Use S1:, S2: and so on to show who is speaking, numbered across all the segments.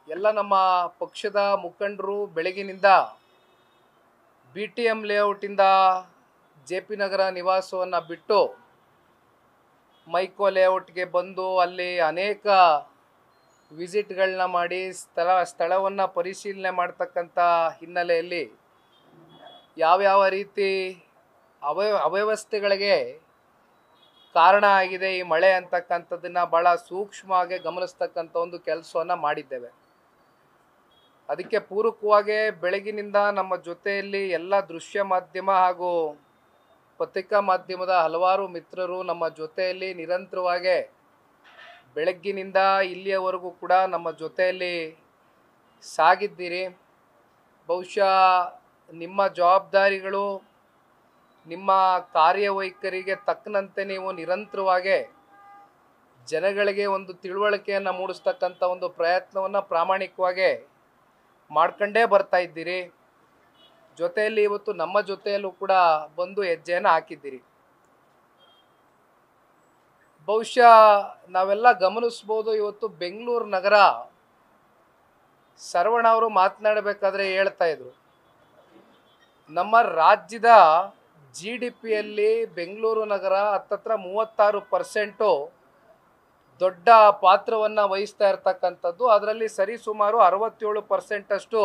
S1: ಎಲ್ಲ ನಮ್ಮ ಪಕ್ಷದ ಮುಖಂಡರು ಬೆಳಗಿನಿಂದ BTM ಲೇಔಟಿಂದ JP ನಗರ ನಿವಾಸವನ್ನು ಬಿಟ್ಟು ಮೈಕೋ ಲೇಔಟ್ಗೆ ಬಂದು ಅಲ್ಲಿ ಅನೇಕ ವಿಸಿಟ್ಗಳನ್ನ ಮಾಡಿ ಸ್ಥಳವನ್ನು ಪರಿಶೀಲನೆ ಮಾಡ್ತಕ್ಕಂಥ ಹಿನ್ನೆಲೆಯಲ್ಲಿ ಯಾವ್ಯಾವ ರೀತಿ ಅವ್ಯವಸ್ಥೆಗಳಿಗೆ ಕಾರಣ ಆಗಿದೆ ಈ ಮಳೆ ಅಂತಕ್ಕಂಥದ್ದನ್ನು ಭಾಳ ಸೂಕ್ಷ್ಮವಾಗಿ ಗಮನಿಸ್ತಕ್ಕಂಥ ಒಂದು ಕೆಲಸವನ್ನು ಮಾಡಿದ್ದೇವೆ. ಅದಕ್ಕೆ ಪೂರಕವಾಗಿ ಬೆಳಗಿನಿಂದ ನಮ್ಮ ಜೊತೆಯಲ್ಲಿ ಎಲ್ಲ ದೃಶ್ಯ ಮಾಧ್ಯಮ ಹಾಗೂ ಪತ್ರಿಕಾ ಮಾಧ್ಯಮದ ಹಲವಾರು ಮಿತ್ರರು ನಮ್ಮ ಜೊತೆಯಲ್ಲಿ ನಿರಂತರವಾಗಿ ಬೆಳಗ್ಗಿನಿಂದ ಇಲ್ಲಿಯವರೆಗೂ ಕೂಡ ನಮ್ಮ ಜೊತೆಯಲ್ಲಿ ಸಾಗಿದ್ದೀರಿ. ಬಹುಶಃ ನಿಮ್ಮ ಜವಾಬ್ದಾರಿಗಳು, ನಿಮ್ಮ ಕಾರ್ಯವೈಖರಿಗೆ ತಕ್ಕಂತೆ ನೀವು ನಿರಂತರವಾಗಿ ಜನಗಳಿಗೆ ಒಂದು ತಿಳುವಳಿಕೆಯನ್ನು ಮೂಡಿಸ್ತಕ್ಕಂಥ ಒಂದು ಪ್ರಯತ್ನವನ್ನು ಪ್ರಾಮಾಣಿಕವಾಗಿ ಮಾಡ್ಕೊಂಡೇ ಬರ್ತಾ ಇದ್ದೀರಿ. ಜೊತೆಯಲ್ಲಿ ಇವತ್ತು ನಮ್ಮ ಜೊತೆಯಲ್ಲೂ ಕೂಡ ಬಂದು ಹೆಜ್ಜೆಯನ್ನು ಹಾಕಿದ್ದೀರಿ. ಬಹುಶಃ ನಾವೆಲ್ಲ ಗಮನಿಸ್ಬೋದು, ಇವತ್ತು ಬೆಂಗಳೂರು ನಗರ ಶರವಣ ಅವರು ಮಾತನಾಡಬೇಕಾದ್ರೆ ಹೇಳ್ತಾ ಇದ್ರು, ನಮ್ಮ ರಾಜ್ಯದ GDPಯಲ್ಲಿ ಬೆಂಗಳೂರು ನಗರ ಹತ್ತತ್ರ 36% ದೊಡ್ಡ ಪಾತ್ರವನ್ನು ವಹಿಸ್ತಾ ಇರ್ತಕ್ಕಂಥದ್ದು. ಅದರಲ್ಲಿ ಸರಿಸುಮಾರು 67% ಅಷ್ಟು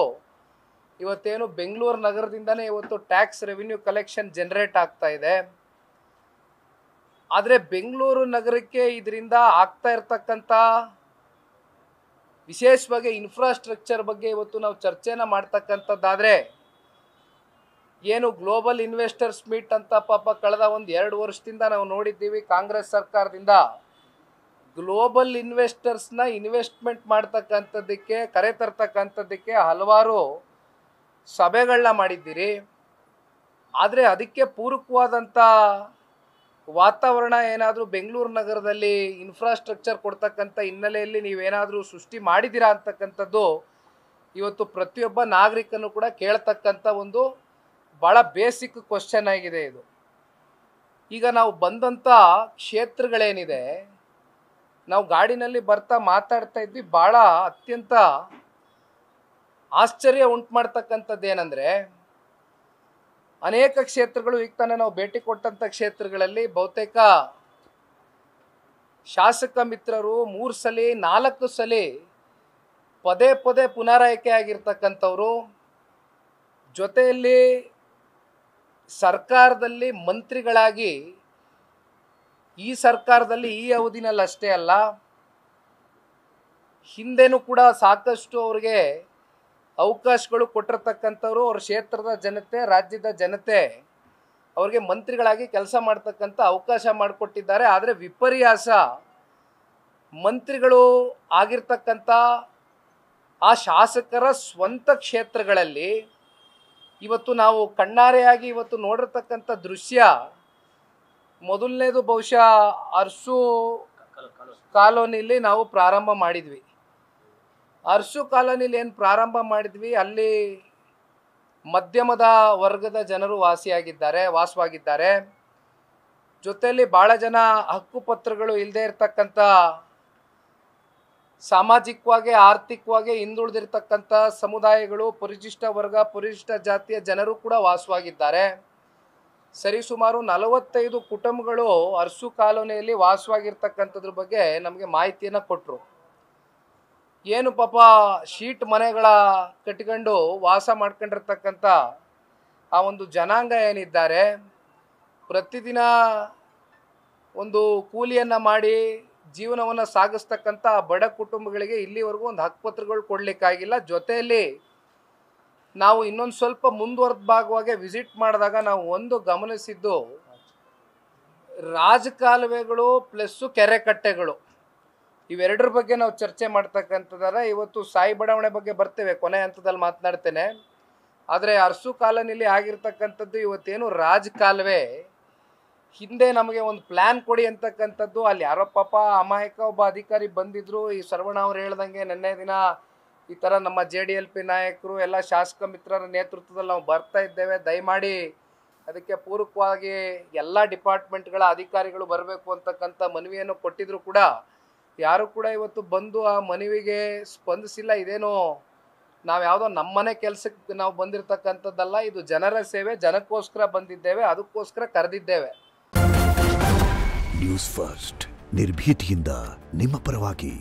S1: ಇವತ್ತೇನು ಬೆಂಗಳೂರು ನಗರದಿಂದನೇ ಇವತ್ತು ಟ್ಯಾಕ್ಸ್ ರೆವಿನ್ಯೂ ಕಲೆಕ್ಷನ್ ಜನರೇಟ್ ಆಗ್ತಾ ಇದೆ. ಆದರೆ ಬೆಂಗಳೂರು ನಗರಕ್ಕೆ ಇದರಿಂದ ಆಗ್ತಾ ಇರ್ತಕ್ಕಂಥ ವಿಶೇಷವಾಗಿ ಇನ್ಫ್ರಾಸ್ಟ್ರಕ್ಚರ್ ಬಗ್ಗೆ ಇವತ್ತು ನಾವು ಚರ್ಚೆನ ಮಾಡ್ತಕ್ಕಂಥದ್ದಾದರೆ, ಏನು ಗ್ಲೋಬಲ್ ಇನ್ವೆಸ್ಟರ್ಸ್ ಮೀಟ್ ಅಂತ ಪಾಪ ಕಳೆದ 1-2 ವರ್ಷದಿಂದ ನಾವು ನೋಡಿದ್ದೀವಿ. ಕಾಂಗ್ರೆಸ್ ಸರ್ಕಾರದಿಂದ ಗ್ಲೋಬಲ್ ಇನ್ವೆಸ್ಟರ್ಸ್ನ ಇನ್ವೆಸ್ಟ್ಮೆಂಟ್ ಮಾಡ್ತಕ್ಕಂಥದ್ದಕ್ಕೆ ಕರೆತರ್ತಕ್ಕಂಥದ್ದಕ್ಕೆ ಹಲವಾರು ಸಭೆಗಳನ್ನ ಮಾಡಿದ್ದೀರಿ. ಆದರೆ ಅದಕ್ಕೆ ಪೂರಕವಾದಂಥ ವಾತಾವರಣ ಏನಾದರೂ ಬೆಂಗಳೂರು ನಗರದಲ್ಲಿ ಇನ್ಫ್ರಾಸ್ಟ್ರಕ್ಚರ್ ಕೊಡ್ತಕ್ಕಂಥ ಹಿನ್ನೆಲೆಯಲ್ಲಿ ನೀವೇನಾದರೂ ಸೃಷ್ಟಿ ಮಾಡಿದ್ದೀರಾ ಅಂತಕ್ಕಂಥದ್ದು ಇವತ್ತು ಪ್ರತಿಯೊಬ್ಬ ನಾಗರಿಕನು ಕೂಡ ಕೇಳ್ತಕ್ಕಂಥ ಒಂದು ಭಾಳ ಬೇಸಿಕ್ ಕ್ವಶನ್ ಆಗಿದೆ ಇದು. ಈಗ ನಾವು ಬಂದಂಥ ಕ್ಷೇತ್ರಗಳೇನಿದೆ, ನಾವು ಗಾಡಿನಲ್ಲಿ ಬರ್ತಾ ಮಾತಾಡ್ತಾ ಇದ್ವಿ, ಭಾಳ ಅತ್ಯಂತ ಆಶ್ಚರ್ಯ ಉಂಟು ಮಾಡ್ತಕ್ಕಂಥದ್ದು ಏನಂದರೆ, ಅನೇಕ ಕ್ಷೇತ್ರಗಳು ಈಗ ತಾನೇ ನಾವು ಭೇಟಿ ಕೊಟ್ಟಂಥ ಕ್ಷೇತ್ರಗಳಲ್ಲಿ ಬಹುತೇಕ ಶಾಸಕ ಮಿತ್ರರು 3 ಸಲ 4 ಸಲ ಪದೇ ಪದೇ ಪುನರಾಯ್ಕೆ ಆಗಿರ್ತಕ್ಕಂಥವ್ರು, ಜೊತೆಯಲ್ಲಿ ಸರ್ಕಾರದಲ್ಲಿ ಮಂತ್ರಿಗಳಾಗಿ ಈ ಸರ್ಕಾರದಲ್ಲಿ ಈ ಅವಧಿನಲ್ಲಿ ಅಷ್ಟೇ ಅಲ್ಲ, ಹಿಂದೆನೂ ಕೂಡ ಸಾಕಷ್ಟು ಅವ್ರಿಗೆ ಅವಕಾಶಗಳು ಕೊಟ್ಟಿರ್ತಕ್ಕಂಥವ್ರು. ಅವ್ರ ಕ್ಷೇತ್ರದ ಜನತೆ, ರಾಜ್ಯದ ಜನತೆ ಅವ್ರಿಗೆ ಮಂತ್ರಿಗಳಾಗಿ ಕೆಲಸ ಮಾಡ್ತಕ್ಕಂಥ ಅವಕಾಶ ಮಾಡಿಕೊಟ್ಟಿದ್ದಾರೆ. ಆದರೆ ವಿಪರ್ಯಾಸ, ಮಂತ್ರಿಗಳು ಆಗಿರ್ತಕ್ಕಂಥ ಆ ಶಾಸಕರ ಸ್ವಂತ ಕ್ಷೇತ್ರಗಳಲ್ಲಿ ಇವತ್ತು ನಾವು ಕಣ್ಣಾರೆಯಾಗಿ ಇವತ್ತು ನೋಡಿರ್ತಕ್ಕಂಥ ದೃಶ್ಯ, ಮೊದಲನೇದು ಬಹುಶಃ ಅರಸು ಕಾಲೋನಿಲಿ ನಾವು ಪ್ರಾರಂಭ ಮಾಡಿದ್ವಿ. ಅರಸು ಕಾಲೋನಿಲಿ ಏನು ಪ್ರಾರಂಭ ಮಾಡಿದ್ವಿ, ಅಲ್ಲಿ ಮಧ್ಯಮದ ವರ್ಗದ ಜನರು ವಾಸವಾಗಿದ್ದಾರೆ. ಜೊತೆಯಲ್ಲಿ ಭಾಳ ಜನ ಹಕ್ಕುಪತ್ರಗಳು ಇಲ್ಲದೆ ಇರತಕ್ಕಂಥ, ಸಾಮಾಜಿಕವಾಗಿ ಆರ್ಥಿಕವಾಗಿ ಹಿಂದುಳಿದಿರ್ತಕ್ಕಂಥ ಸಮುದಾಯಗಳು, ಪರಿಶಿಷ್ಟ ವರ್ಗ, ಪರಿಶಿಷ್ಟ ಜಾತಿಯ ಜನರು ಕೂಡ ವಾಸವಾಗಿದ್ದಾರೆ. ಸರಿಸುಮಾರು 45 ಕುಟುಂಬಗಳು ಅರಸು ಕಾಲೋನಿಯಲ್ಲಿ ವಾಸವಾಗಿರ್ತಕ್ಕಂಥದ್ರ ಬಗ್ಗೆ ನಮಗೆ ಮಾಹಿತಿಯನ್ನು ಕೊಟ್ಟರು. ಏನು ಪಾಪ ಶೀಟ್ ಮನೆಗಳ ಕಟ್ಕೊಂಡು ವಾಸ ಮಾಡ್ಕೊಂಡಿರ್ತಕ್ಕಂಥ ಆ ಒಂದು ಜನಾಂಗ ಏನಿದ್ದಾರೆ, ಪ್ರತಿದಿನ ಒಂದು ಕೂಲಿಯನ್ನು ಮಾಡಿ ಜೀವನವನ್ನು ಸಾಗಿಸ್ತಕ್ಕಂಥ ಬಡ ಕುಟುಂಬಗಳಿಗೆ ಇಲ್ಲಿವರೆಗೂ ಒಂದು ಹಕ್ಕುಪತ್ರಗಳು ಕೊಡಲಿಕ್ಕಾಗಿಲ್ಲ. ಜೊತೆಯಲ್ಲಿ ನಾವು ಇನ್ನೊಂದು ಸ್ವಲ್ಪ ಮುಂದುವರೆದ ಭಾಗವಾಗಿ ವಿಸಿಟ್ ಮಾಡಿದಾಗ ನಾವು ಒಂದು ಗಮನಿಸಿದ್ದು, ರಾಜಕಾಲುವೆಗಳು ಪ್ಲಸ್ಸು ಕೆರೆ ಕಟ್ಟೆಗಳು, ಇವೆರಡರ ಬಗ್ಗೆ ನಾವು ಚರ್ಚೆ ಮಾಡ್ತಕ್ಕಂಥದ್ದಾದ್ರೆ, ಇವತ್ತು ಸಾಯಿ ಬಡಾವಣೆ ಬಗ್ಗೆ ಬರ್ತೇವೆ, ಕೊನೆ ಹಂತದಲ್ಲಿ ಮಾತನಾಡ್ತೇನೆ. ಆದರೆ ಅರಸು ಕಾಲೋನಿಲಿ ಆಗಿರ್ತಕ್ಕಂಥದ್ದು ಇವತ್ತೇನು ರಾಜಕಾಲುವೆ, ಹಿಂದೆ ನಮಗೆ ಒಂದು ಪ್ಲ್ಯಾನ್ ಕೊಡಿ ಅಂತಕ್ಕಂಥದ್ದು, ಅಲ್ಲಿ ಯಾರೋ ಪಾಪ ಅಮಾಯಕ ಒಬ್ಬ ಅಧಿಕಾರಿ ಬಂದಿದ್ದರು. ಈ ಶರವಣ ಅವ್ರು ಹೇಳ್ದಂಗೆ ನಿನ್ನೆ ದಿನ ಈ ಥರ ನಮ್ಮ JDLP ನಾಯಕರು ಎಲ್ಲ ಶಾಸಕ ಮಿತ್ರರ ನೇತೃತ್ವದಲ್ಲಿ ನಾವು ಬರ್ತಾ ಇದ್ದೇವೆ, ದಯಮಾಡಿ ಅದಕ್ಕೆ ಪೂರಕವಾಗಿ ಎಲ್ಲ ಡಿಪಾರ್ಟ್ಮೆಂಟ್ಗಳ ಅಧಿಕಾರಿಗಳು ಬರಬೇಕು ಅಂತಕ್ಕಂಥ ಮನವಿಯನ್ನು ಕೊಟ್ಟಿದ್ರು ಕೂಡ ಯಾರು ಕೂಡ ಇವತ್ತು ಬಂದು ಆ ಮನವಿಗೆ ಸ್ಪಂದಿಸಿಲ್ಲ. ಇದೇನೋ ನಾವು ಯಾವುದೋ ನಮ್ಮನೆ ಕೆಲಸಕ್ಕೆ ನಾವು ಬಂದಿರತಕ್ಕಂಥದ್ದಲ್ಲ, ಇದು ಜನರ ಸೇವೆ, ಜನಕ್ಕೋಸ್ಕರ ಬಂದಿದ್ದೇವೆ, ಅದಕ್ಕೋಸ್ಕರ ಕರೆದಿದ್ದೇವೆ.
S2: ನ್ಯೂಸ್ ಫಸ್ಟ್ ನಿರ್ಭೀತಿಯಿಂದ ನಿಮ್ಮ ಪರವಾಗಿ.